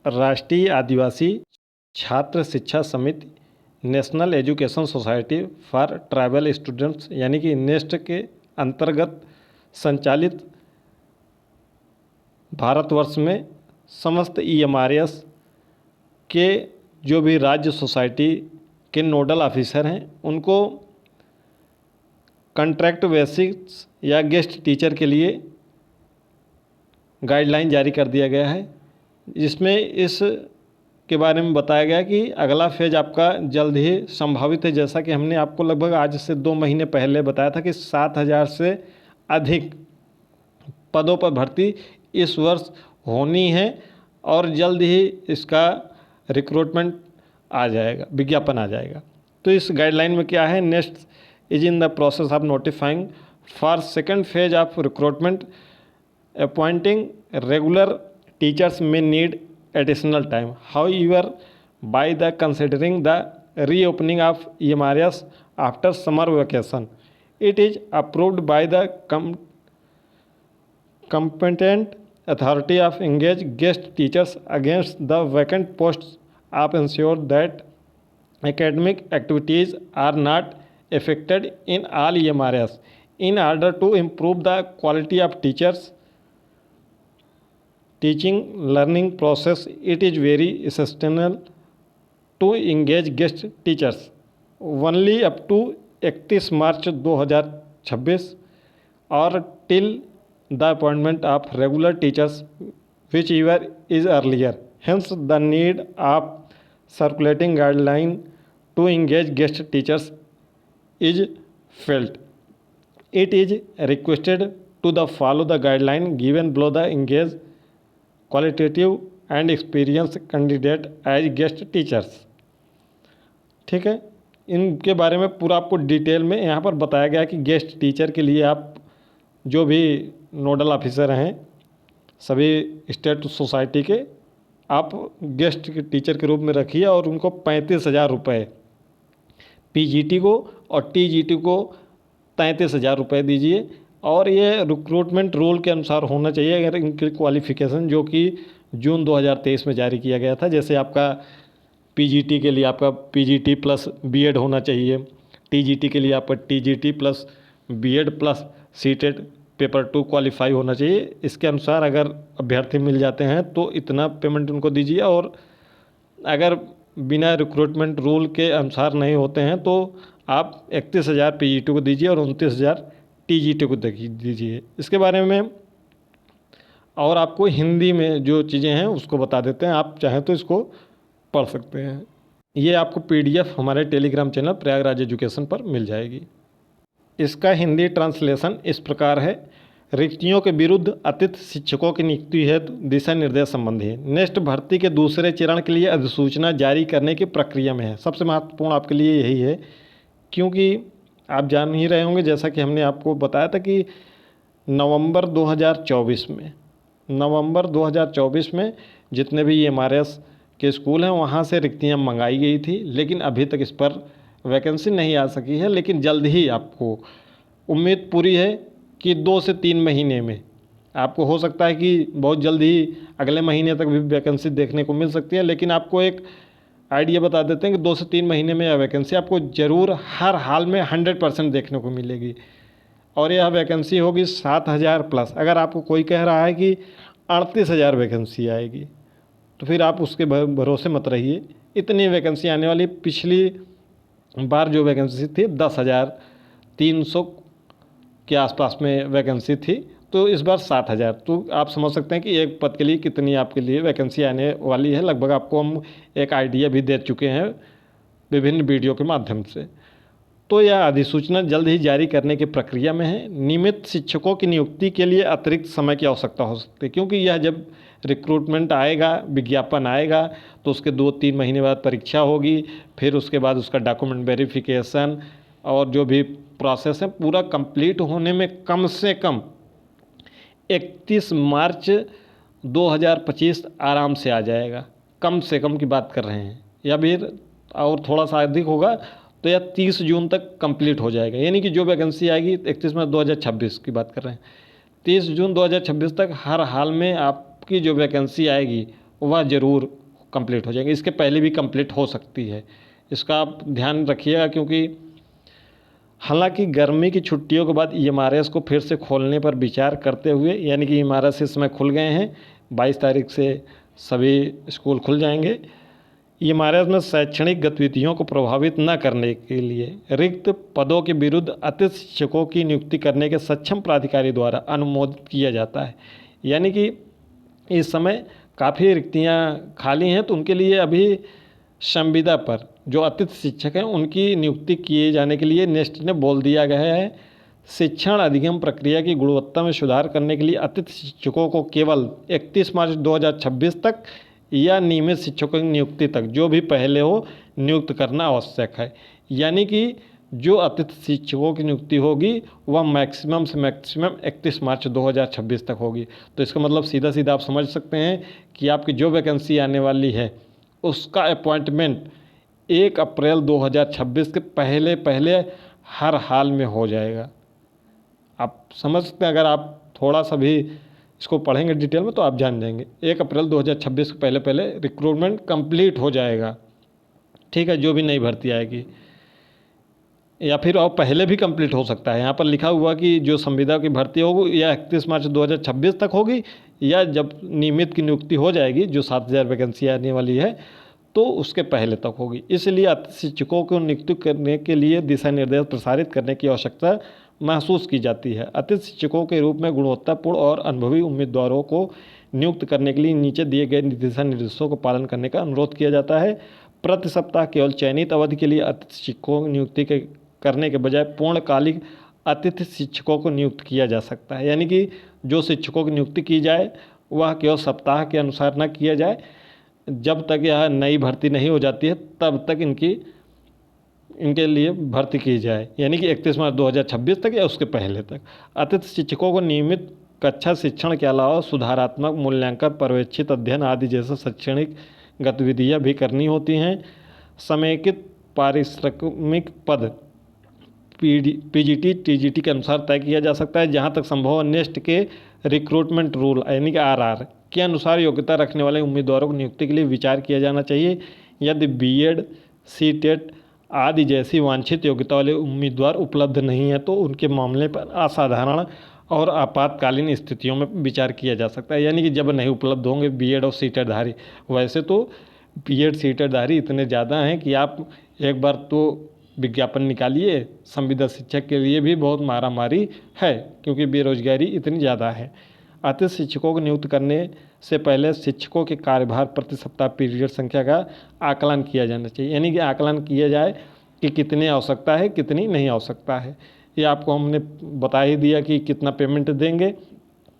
राष्ट्रीय आदिवासी छात्र शिक्षा समिति, national education society for tribal students यानी कि नेस्ट के अंतर्गत संचालित भारतवर्ष में समस्त EMRS के जो भी राज्य सोसाइटी के नोडल ऑफिसर हैं उनको कॉन्ट्रैक्ट बेसिक्स या गेस्ट टीचर के लिए गाइडलाइन जारी कर दिया गया है, जिसमें इस के बारे में बताया गया कि अगला फेज आपका जल्द ही संभावित है। जैसा कि हमने आपको लगभग आज से 2 महीने पहले बताया था कि 7,000 से अधिक पदों पर भर्ती इस वर्ष होनी है और जल्द ही इसका रिक्रूटमेंट आ जाएगा, विज्ञापन आ जाएगा। तो इस गाइडलाइन में क्या है, next is in the process of notifying for second phase of recruitment, appointing regular teachers में need additional time. However, by the considering the reopening of EMRS after summer vacation, it is approved by the competent authority of engage guest teachers against the vacant posts of ensure that academic activities are not affected in all EMRS. In order to improve the quality of teaching learning process, it is very essential to engage guest teachers only up to 31 March 2026 or till the appointment of regular teachers whichever is earlier. Hence the need of circulating guideline to engage guest teachers is felt. It is requested to the follow the guideline given below the engage qualitative and experience candidate as guest teachers. ठीक है, इनके बारे में पूरा आपको detail में यहाँ पर बताया गया कि गेस्ट टीचर के लिए आप जो भी नोडल ऑफिसर हैं सभी स्टेट सोसाइटी के आप गेस्ट टीचर के रूप में रखिए और उनको 35,000 रुपये PGT को और TGT को 33,000 रुपये दीजिए। और ये रिक्रूटमेंट रूल के अनुसार होना चाहिए अगर इनकी क्वालिफ़िकेशन जो कि जून 2023 में जारी किया गया था। जैसे आपका PGT के लिए आपका PGT प्लस B.Ed होना चाहिए, TGT के लिए आपका TGT plus B.Ed plus CTET paper 2 qualify होना चाहिए। इसके अनुसार अगर अभ्यर्थी मिल जाते हैं तो इतना पेमेंट उनको दीजिए, और अगर बिना रिक्रूटमेंट रूल के अनुसार नहीं होते हैं तो आप 31,000 PGT को दीजिए और 29,000 TGT को दीजिए। इसके बारे में और आपको हिंदी में जो चीज़ें हैं उसको बता देते हैं, आप चाहें तो इसको पढ़ सकते हैं। ये आपको PDF हमारे टेलीग्राम चैनल प्रयागराज एजुकेशन पर मिल जाएगी। इसका हिंदी ट्रांसलेशन इस प्रकार है। रिक्तियों के विरुद्ध अतिथि शिक्षकों की नियुक्ति हेतु दिशा निर्देश संबंधी नेक्स्ट भर्ती के दूसरे चरण के लिए अधिसूचना जारी करने की प्रक्रिया में है। सबसे महत्वपूर्ण आपके लिए यही है, क्योंकि आप जान ही रहे होंगे जैसा कि हमने आपको बताया था कि नवंबर 2024 में जितने भी EMRS के स्कूल हैं वहाँ से रिक्तियाँ मंगाई गई थी, लेकिन अभी तक इस पर वैकेंसी नहीं आ सकी है। लेकिन जल्द ही आपको उम्मीद पूरी है कि 2 से 3 महीने में आपको हो सकता है कि बहुत जल्द ही अगले महीने तक भी वैकेंसी देखने को मिल सकती है। लेकिन आपको एक आइडिया बता देते हैं कि 2 से 3 महीने में यह वैकेंसी आपको ज़रूर हर हाल में 100% देखने को मिलेगी, और यह वैकेंसी होगी 7,000 प्लस। अगर आपको कोई कह रहा है कि 38,000 वैकेंसी आएगी तो फिर आप उसके भरोसे मत रहिए। इतनी वैकेंसी आने वाली, पिछली बार जो वैकेंसी थी 10,300 के आसपास में वैकेंसी थी, तो इस बार 7,000। तो आप समझ सकते हैं कि एक पद के लिए कितनी आपके लिए वैकेंसी आने वाली है। लगभग आपको हम एक आइडिया भी दे चुके हैं विभिन्न वीडियो के माध्यम से। तो यह अधिसूचना जल्द ही जारी करने की प्रक्रिया में है। नियमित शिक्षकों की नियुक्ति के लिए अतिरिक्त समय की आवश्यकता हो सकती है, क्योंकि यह जब रिक्रूटमेंट आएगा, विज्ञापन आएगा, तो उसके 2-3 महीने बाद परीक्षा होगी, फिर उसके बाद उसका डॉक्यूमेंट वेरिफिकेशन और जो भी प्रोसेस है पूरा कंप्लीट होने में कम से कम 31 मार्च 2025 आराम से आ जाएगा। कम से कम की बात कर रहे हैं, या फिर और थोड़ा सा अधिक होगा तो यह 30 जून तक कंप्लीट हो जाएगा। यानी कि जो वैकेंसी आएगी 31 मार्च 2026 की बात कर रहे हैं, 30 जून 2026 तक हर हाल में आपकी जो वैकेंसी आएगी वह ज़रूर कंप्लीट हो जाएंगे। इसके पहले भी कंप्लीट हो सकती है, इसका आप ध्यान रखिएगा। क्योंकि हालांकि गर्मी की छुट्टियों के बाद ईएमआरएस को फिर से खोलने पर विचार करते हुए, यानी कि ईएमआरएस इस समय खुल गए हैं, 22 तारीख से सभी स्कूल खुल जाएंगे। ईएमआरएस में शैक्षणिक गतिविधियों को प्रभावित न करने के लिए रिक्त पदों के विरुद्ध अतिथि शिक्षकों की नियुक्ति करने के सक्षम प्राधिकारी द्वारा अनुमोदित किया जाता है। यानी कि इस समय काफ़ी रिक्तियाँ खाली हैं, तो उनके लिए अभी संविदा पर जो अतिथि शिक्षक हैं उनकी नियुक्ति किए जाने के लिए नेक्स्ट ने बोल दिया गया है। शिक्षण अधिगम प्रक्रिया की गुणवत्ता में सुधार करने के लिए अतिथि शिक्षकों को केवल 31 मार्च 2026 तक या नियमित शिक्षकों की नियुक्ति तक, जो भी पहले हो, नियुक्त करना आवश्यक है। यानी कि जो अतिथि शिक्षकों की नियुक्ति होगी वह मैक्सिमम से मैक्सिमम 31 मार्च 2026 तक होगी। तो इसका मतलब सीधा सीधा आप समझ सकते हैं कि आपकी जो वैकेंसी आने वाली है उसका अपॉइंटमेंट 1 अप्रैल 2026 के पहले पहले हर हाल में हो जाएगा। आप समझ सकते हैं, अगर आप थोड़ा सा भी इसको पढ़ेंगे डिटेल में तो आप जान जाएंगे। 1 अप्रैल 2026 के पहले पहले रिक्रूटमेंट कंप्लीट हो जाएगा। ठीक है, जो भी नई भर्ती आएगी, या फिर और पहले भी कंप्लीट हो सकता है। यहाँ पर लिखा हुआ कि जो संविदा की भर्ती होगी या 31 मार्च 2026 तक होगी, या जब नियमित की नियुक्ति हो जाएगी, जो 7000 वैकेंसी आने वाली है, तो उसके पहले तक होगी। इसलिए अतिथि शिक्षकों को नियुक्त करने के लिए दिशा निर्देश प्रसारित करने की आवश्यकता महसूस की जाती है। अतिथि शिक्षकों के रूप में गुणवत्तापूर्ण और अनुभवी उम्मीदवारों को नियुक्त करने के लिए नीचे दिए गए दिशा निर्देशों को पालन करने का अनुरोध किया जाता है। प्रति सप्ताह केवल चयनित अवधि के लिए अतिथि शिक्षकों की नियुक्ति करने के बजाय पूर्णकालिक अतिथि शिक्षकों को नियुक्त किया जा सकता है। यानी कि जो शिक्षकों की नियुक्ति की जाए वह केवल सप्ताह के अनुसार न किया जाए, जब तक यह नई भर्ती नहीं हो जाती है तब तक इनके लिए भर्ती की जाए, यानी कि 31 मार्च 2026 तक या उसके पहले तक। अतिथि शिक्षकों को नियमित कक्षा शिक्षण के अलावा सुधारात्मक मूल्यांकन, पर्यवेक्षित अध्ययन आदि जैसे शैक्षणिक गतिविधियाँ भी करनी होती हैं। समेकित पारिश्रमिक पद पीजीटी टीजीटी के अनुसार तय किया जा सकता है, जहां तक संभव नेक्स्ट के रिक्रूटमेंट रूल यानी कि आरआर के अनुसार योग्यता रखने वाले उम्मीदवारों की नियुक्ति के लिए विचार किया जाना चाहिए। यदि बीएड, सीटेट आदि जैसी वांछित योग्यता वाले उम्मीदवार उपलब्ध नहीं है तो उनके मामले पर असाधारण और आपातकालीन स्थितियों में विचार किया जा सकता है। यानी कि जब नहीं उपलब्ध होंगे बीएड और सीटेट धारी, वैसे तो बीएड सीटेट धारी इतने ज़्यादा हैं कि आप एक बार तो विज्ञापन निकालिए, संविदा शिक्षक के लिए भी बहुत मारामारी है, क्योंकि बेरोजगारी इतनी ज़्यादा है। अतिथि शिक्षकों को नियुक्त करने से पहले शिक्षकों के कार्यभार प्रति सप्ताह पीरियड संख्या का आकलन किया जाना चाहिए। यानी कि आकलन किया जाए कि कितनी आवश्यकता है, कितनी नहीं आवश्यकता है। ये आपको हमने बता ही दिया कि कितना पेमेंट देंगे।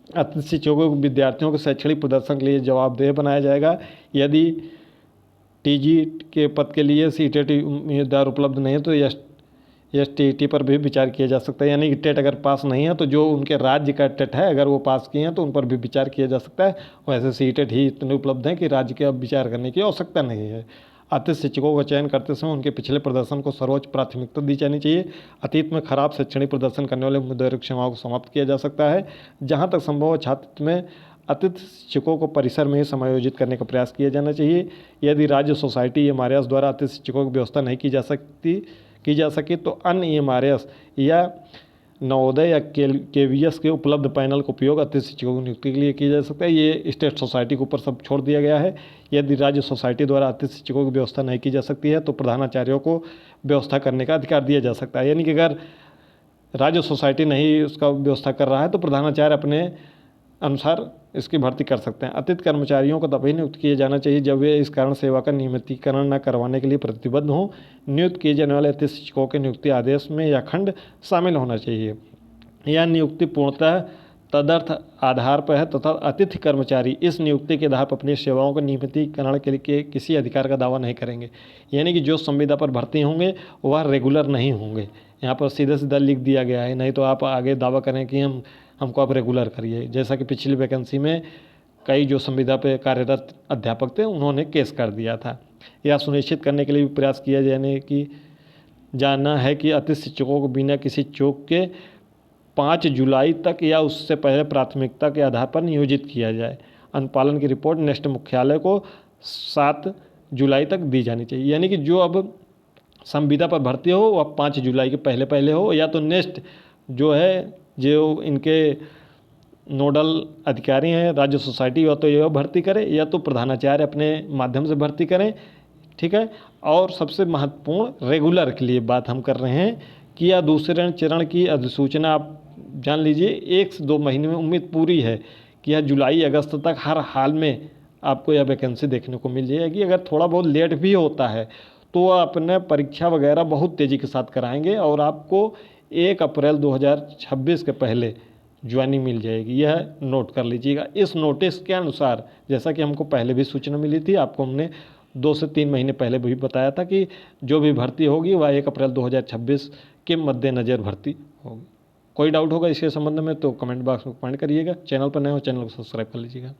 अतिथि शिक्षकों को विद्यार्थियों के शैक्षणिक प्रदर्शन के लिए जवाबदेह बनाया जाएगा। यदि टीजी के पद के लिए सीटेट उम्मीदवार उपलब्ध नहीं है तो एसटीईटी पर भी विचार किया जा सकता है। यानी कि टेट अगर पास नहीं है तो जो उनके राज्य का टेट है अगर वो पास किए हैं तो उन पर भी विचार किया जा सकता है। वैसे सीटेट ही इतने उपलब्ध हैं कि राज्य के अब विचार करने की आवश्यकता नहीं है। अतिथि शिक्षकों का चयन करते समय उनके पिछले प्रदर्शन को सर्वोच्च प्राथमिकता दी जानी चाहिए। अतीत में खराब शैक्षणिक प्रदर्शन करने वाले उम्मीदवारों की सेवाओं को समाप्त किया जा सकता है। जहाँ तक संभव हो छात्र में अतिथि शिक्षकों को परिसर में ही समायोजित करने का प्रयास किया जाना चाहिए। यदि राज्य सोसाइटी एमआरएस द्वारा अतिथि शिक्षकों की व्यवस्था नहीं की जा सके तो अन्य एमआरएस या नवोदय या केवीएस के उपलब्ध पैनल का उपयोग अतिथि शिक्षकों की नियुक्ति के लिए किया जा सकता है। ये स्टेट सोसाइटी के ऊपर सब छोड़ दिया गया है। यदि राज्य सोसाइटी द्वारा अतिथि शिक्षकों की व्यवस्था नहीं की जा सकती है तो प्रधानाचार्यों को व्यवस्था करने का अधिकार दिया जा सकता है। यानी कि अगर राज्य सोसाइटी नहीं उसका व्यवस्था कर रहा है तो प्रधानाचार्य अपने अनुसार इसकी भर्ती कर सकते हैं। अतिथि कर्मचारियों को तभी नियुक्त किया जाना चाहिए जब वे इस कारण सेवा का नियमितीकरण न करवाने के लिए प्रतिबद्ध हों। नियुक्त किए जाने वाले अतिथि शिक्षकों के नियुक्ति आदेश में यह खंड शामिल होना चाहिए। यह नियुक्ति पूर्णतः तदर्थ आधार पर है तथा अतिथि कर्मचारी इस नियुक्ति के आधार पर अपनी सेवाओं के नियमितीकरण के लिए किसी अधिकार का दावा नहीं करेंगे। यानी कि जो संविदा पर भर्ती होंगे वह रेगुलर नहीं होंगे। यहाँ पर सीधा सीधा लिख दिया गया है, नहीं तो आप आगे दावा करें कि हमको आप रेगुलर करिए। जैसा कि पिछली वैकेंसी में कई जो संविदा पे कार्यरत अध्यापक थे उन्होंने केस कर दिया था। यह सुनिश्चित करने के लिए भी प्रयास किया जाना है कि अतिथि शिक्षकों को बिना किसी चूक के 5 जुलाई तक या उससे पहले प्राथमिकता के आधार पर नियोजित किया जाए। अनुपालन की रिपोर्ट नेक्स्ट मुख्यालय को 7 जुलाई तक दी जानी चाहिए। यानी कि जो अब संविदा पर भर्ती हो वो अब 5 जुलाई के पहले पहले हो, या तो नेक्स्ट जो है जो इनके नोडल अधिकारी हैं राज्य सोसाइटी, या तो ये भर्ती करें या तो प्रधानाचार्य अपने माध्यम से भर्ती करें। ठीक है। और सबसे महत्वपूर्ण रेगुलर के लिए बात हम कर रहे हैं कि यह दूसरे चरण की अधिसूचना आप जान लीजिए 1 से 2 महीने में उम्मीद पूरी है कि यह जुलाई अगस्त तक हर हाल में आपको यह वैकेंसी देखने को मिल जाएगी। अगर थोड़ा बहुत लेट भी होता है तो वह अपने परीक्षा वगैरह बहुत तेज़ी के साथ कराएंगे और आपको 1 अप्रैल 2026 के पहले ज्वाइनिंग मिल जाएगी। यह नोट कर लीजिएगा। इस नोटिस के अनुसार जैसा कि हमको पहले भी सूचना मिली थी, आपको हमने 2 से 3 महीने पहले भी बताया था कि जो भी भर्ती होगी वह 1 अप्रैल 2026 के मद्देनज़र भर्ती होगी। कोई डाउट होगा इसके संबंध में तो कमेंट बॉक्स में कमेंट करिएगा। चैनल पर नए हो चैनल को सब्सक्राइब कर लीजिएगा।